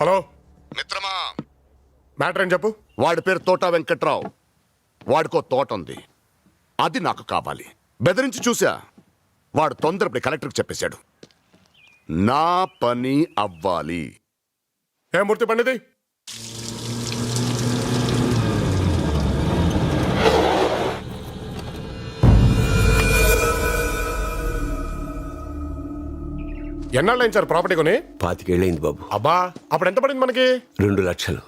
Hello మిత్రమా, matter ఏం చెప్పు. వాడి పేరు తోట వెంకట్రావు. వాడికో తోట ఉంది, అది నాకు కావాలి. బెదిరించి చూసా, వాడు తొందరపడి కలెక్టర్కి చెప్పేశాడు. నా పని అవ్వాలి. ఏ మూర్తి పండిది, ఎన్నాళ్ళు అయింది సార్ ప్రాపర్టీ కొని? 25 ఏళ్ళైంది బాబు. అబ్బా, అప్పుడు ఎంత పడింది మనకి? 2 లక్షలు.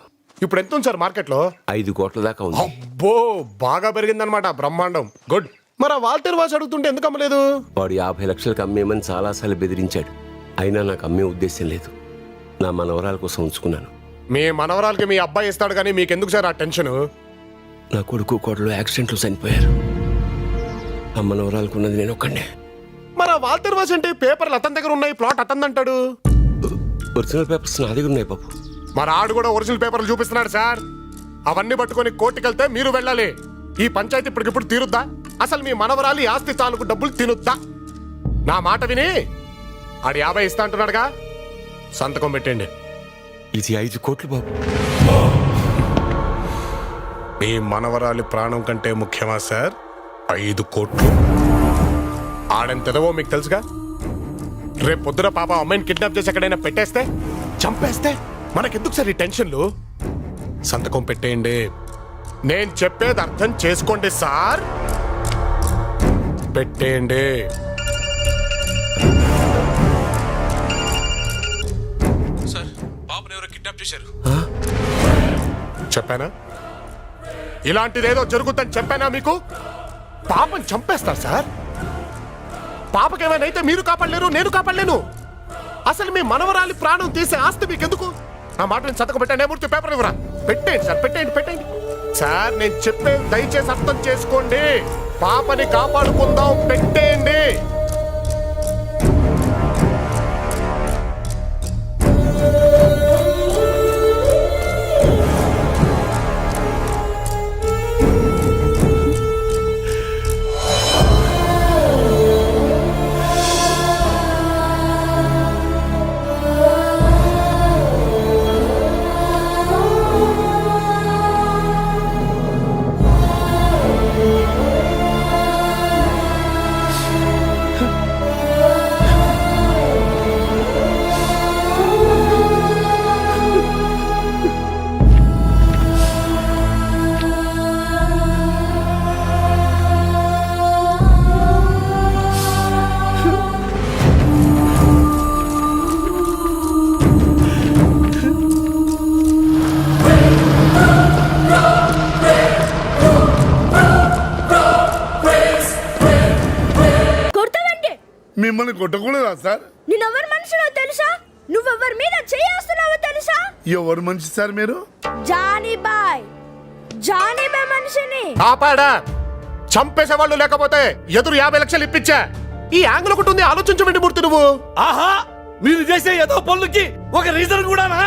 ఇప్పుడు ఎంత ఉంది సార్ మార్కెట్లో? 5 కోట్ల దాకా ఉంది. అబ్బో, బాగా పెరిగిందనమాట, బ్రహ్మాండం. గుడ్. మరి ఆ వాల్తేరు వాసి అడుగుతుంటే ఎందుకు అమ్మలేదు? వాడు 50 లక్షలకు అమ్మేమని చాలాసార్లు బెదిరించాడు. అయినా నాకు అమ్మే ఉద్దేశం లేదు. నా మనవరాల కోసం ఉంచుకున్నాను. మీ మనవరాలకి మీ అబ్బాయి ఇస్తాడు, కానీ మీకెందుకు సార్ ఆ టెన్షన్? నా కొడుకు కోడలు యాక్సిడెంట్లో చనిపోయారు. ఆ మనవరాలకు ఉన్నది నేను ఒక్కడే. మరి ఆ వాల్తేరు వాసి అంటే పేపర్లు అతని దగ్గర ఉన్నాయి, ప్లాట్ అతందంటాడు. ఒరిజినల్ పేపర్స్ నా దగ్గర ఉన్నాయి బాబు. మరి ఆడు కూడా ఒరిజినల్ పేపర్లు చూపిస్తున్నాడు సార్. అవన్నీ పట్టుకొని కోర్టుకెళ్తే మీరు వెళ్ళాలి. ఈ పంచాయతీ ఇప్పటికిప్పుడు తీరుద్దా? అసలు మీ మనవరాలి ఆస్తి తాలూకు డబ్బులు తినుద్దా? నా మాట విని ఆడు 50 ఇస్తా అంటున్నాడుగా, సంతకం పెట్టండి. ఇది 5 కోట్లు బాబు. మీ మనవరాలి ప్రాణం కంటే ముఖ్యమా సార్ 5 కోట్లు? ఆడెంతదవో మీకు తెలుసుగా. రేపు పొద్దున పాప అమ్మాయిని కిడ్నాప్ చేసి ఎక్కడైనా పెట్టేస్తే, చంపేస్తే మనకెందుకు సార్ ఈ టెన్షన్లు? సంతకం పెట్టేయండి. నేను చెప్పేది అర్థం చేసుకోండి సార్. పెట్టేయండి. సార్, బాబుని ఎవరో కిడ్నాప్ చేశారు. చెప్పానా? ఇలాంటిదేదో జరుగుతుందని చెప్పానా మీకు? పాపని చంపేస్తారు సార్. పాపకేమైనా అయితే మీరు కాపాడలేరు, నేను కాపాడలేను. అసలు మీ మనవరాలి ప్రాణం తీసే ఆస్తి మీకెందుకు? నా మాట నేను సంతకం పెట్టండి. మూర్తి పేపర్ ఇవ్వరా? పెట్టేయండి సార్, పెట్టేయండి సార్. నేను చెప్పేది దయచేసి అర్థం చేసుకోండి. పాపని కాపాడుకుందాం, పెట్టేయండి. మిమ్మల్ని కొట్టకూడదా సార్? నేనెవరు మనిషినో తెలుసా? నువ్వెవరి మీద చేస్తున్నావో తెలుసా? ఎవరు మనిషి సార్ మీరు? జానీబాయ్ మనిషిని కాపాడా. చంపేసేవాళ్ళు లేకపోతే ఎదురు 50 లక్షలు ఇప్పించా. ఈ యాంగిల్ ఒకటి ఉంది, ఆలోచించమండి మూర్తి నువ్వు. ఆహా, మీరు చేసే ఏదో పనులకి ఒక రీజన్ కూడానా?